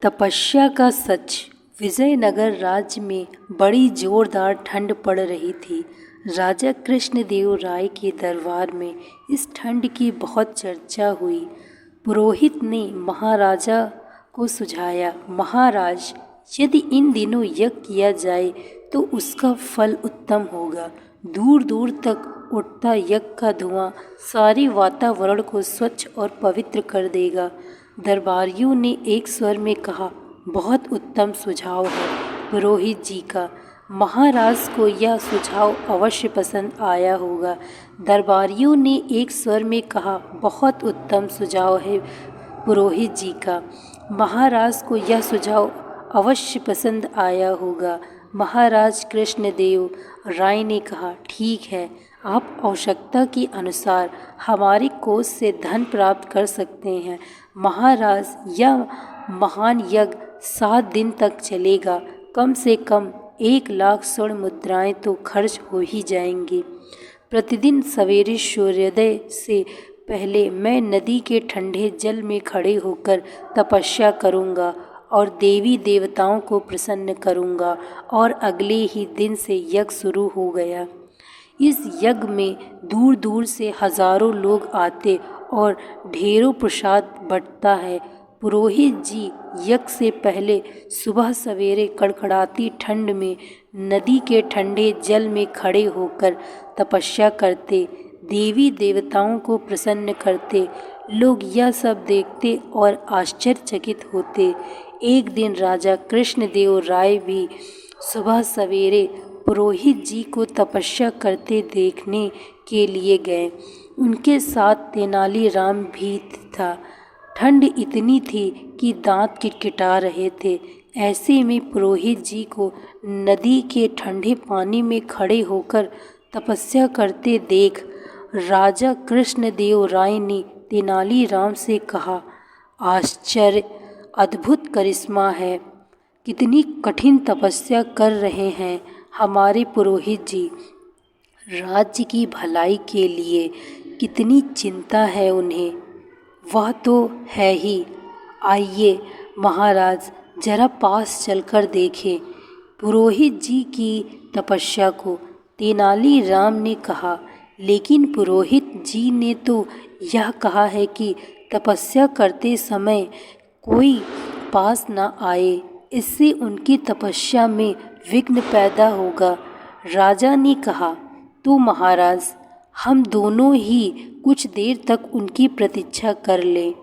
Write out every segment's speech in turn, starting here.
तपस्या का सच। विजयनगर राज्य में बड़ी जोरदार ठंड पड़ रही थी। राजा कृष्णदेव राय के दरबार में इस ठंड की बहुत चर्चा हुई। पुरोहित ने महाराजा को सुझाया, महाराज, यदि इन दिनों यज्ञ किया जाए तो उसका फल उत्तम होगा। दूर दूर तक उठता यज्ञ का धुआं सारे वातावरण को स्वच्छ और पवित्र कर देगा। दरबारियों ने एक स्वर में कहा, बहुत उत्तम सुझाव है पुरोहित जी का। महाराज को यह सुझाव अवश्य पसंद आया होगा। दरबारियों ने एक स्वर में कहा, बहुत उत्तम सुझाव है पुरोहित जी का। महाराज को यह सुझाव अवश्य पसंद आया होगा। महाराज कृष्णदेव राय ने कहा, ठीक है, आप आवश्यकता के अनुसार हमारे कोष से धन प्राप्त कर सकते हैं। महाराज, यह महान यज्ञ 7 दिन तक चलेगा। कम से कम 1,00,000 स्वर्ण मुद्राएं तो खर्च हो ही जाएंगी। प्रतिदिन सवेरे सूर्योदय से पहले मैं नदी के ठंडे जल में खड़े होकर तपस्या करूंगा और देवी देवताओं को प्रसन्न करूंगा। और अगले ही दिन से यज्ञ शुरू हो गया। इस यज्ञ में दूर दूर से हजारों लोग आते और ढेरों प्रसाद बंटता है। पुरोहित जी यज्ञ से पहले सुबह सवेरे कड़कड़ाती ठंड में नदी के ठंडे जल में खड़े होकर तपस्या करते, देवी देवताओं को प्रसन्न करते। लोग यह सब देखते और आश्चर्यचकित होते। एक दिन राजा कृष्णदेव राय भी सुबह सवेरे पुरोहित जी को तपस्या करते देखने के लिए गए। उनके साथ तेनालीराम भी था। ठंड इतनी थी कि दांत किटकिटा रहे थे। ऐसे में पुरोहित जी को नदी के ठंडे पानी में खड़े होकर तपस्या करते देख राजा कृष्णदेव राय ने तेनालीराम से कहा, आश्चर्य, अद्भुत करिश्मा है। कितनी कठिन तपस्या कर रहे हैं हमारे पुरोहित जी। राज्य की भलाई के लिए कितनी चिंता है उन्हें। वह तो है ही। आइए महाराज, जरा पास चलकर देखें पुरोहित जी की तपस्या को, तेनालीराम ने कहा। लेकिन पुरोहित जी ने तो यह कहा है कि तपस्या करते समय कोई पास न आए, इससे उनकी तपस्या में विघ्न पैदा होगा। राजा ने कहा, तो महाराज, हम दोनों ही कुछ देर तक उनकी प्रतीक्षा कर लें।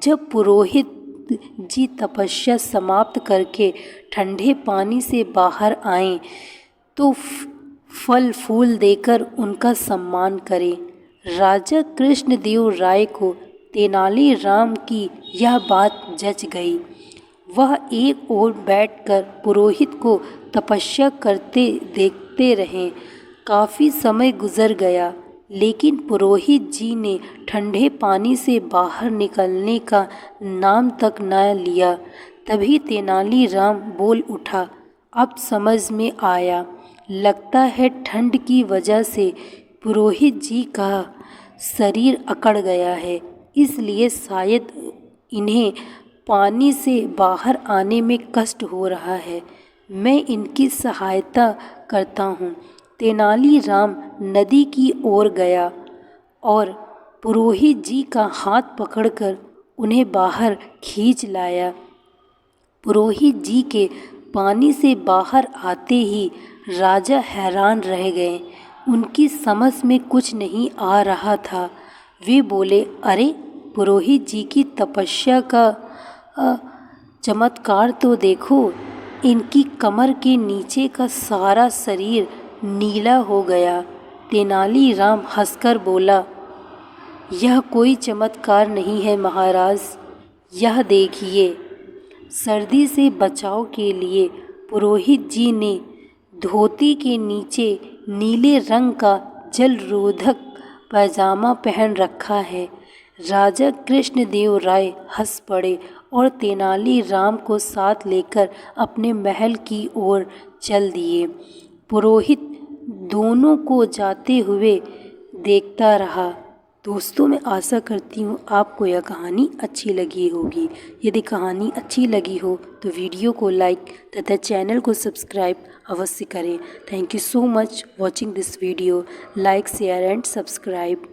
जब पुरोहित जी तपस्या समाप्त करके ठंडे पानी से बाहर आएं, तो फल फूल देकर उनका सम्मान करें। राजा कृष्णदेव राय को तेनालीराम की यह बात जच गई। वह एक ओर बैठकर पुरोहित को तपस्या करते देखते रहे। काफ़ी समय गुजर गया, लेकिन पुरोहित जी ने ठंडे पानी से बाहर निकलने का नाम तक न लिया। तभी तेनालीराम बोल उठा, अब समझ में आया। लगता है ठंड की वजह से पुरोहित जी का शरीर अकड़ गया है, इसलिए शायद इन्हें पानी से बाहर आने में कष्ट हो रहा है। मैं इनकी सहायता करता हूँ। तेनालीराम नदी की ओर गया और पुरोहित जी का हाथ पकड़कर उन्हें बाहर खींच लाया। पुरोहित जी के पानी से बाहर आते ही राजा हैरान रह गए। उनकी समझ में कुछ नहीं आ रहा था। वे बोले, अरे, पुरोहित जी की तपस्या का चमत्कार तो देखो। इनकी कमर के नीचे का सारा शरीर नीला हो गया। तेनालीराम हंसकर बोला, यह कोई चमत्कार नहीं है महाराज, यह देखिए। सर्दी से बचाव के लिए पुरोहित जी ने धोती के नीचे नीले रंग का जलरोधक पैजामा पहन रखा है। राजा कृष्णदेव राय हंस पड़े और तेनालीराम को साथ लेकर अपने महल की ओर चल दिए। पुरोहित दोनों को जाते हुए देखता रहा। दोस्तों, मैं आशा करती हूँ आपको यह कहानी अच्छी लगी होगी। यदि कहानी अच्छी लगी हो तो वीडियो को लाइक तथा चैनल को सब्सक्राइब अवश्य करें। Thank you so much watching this video. Like, share and subscribe.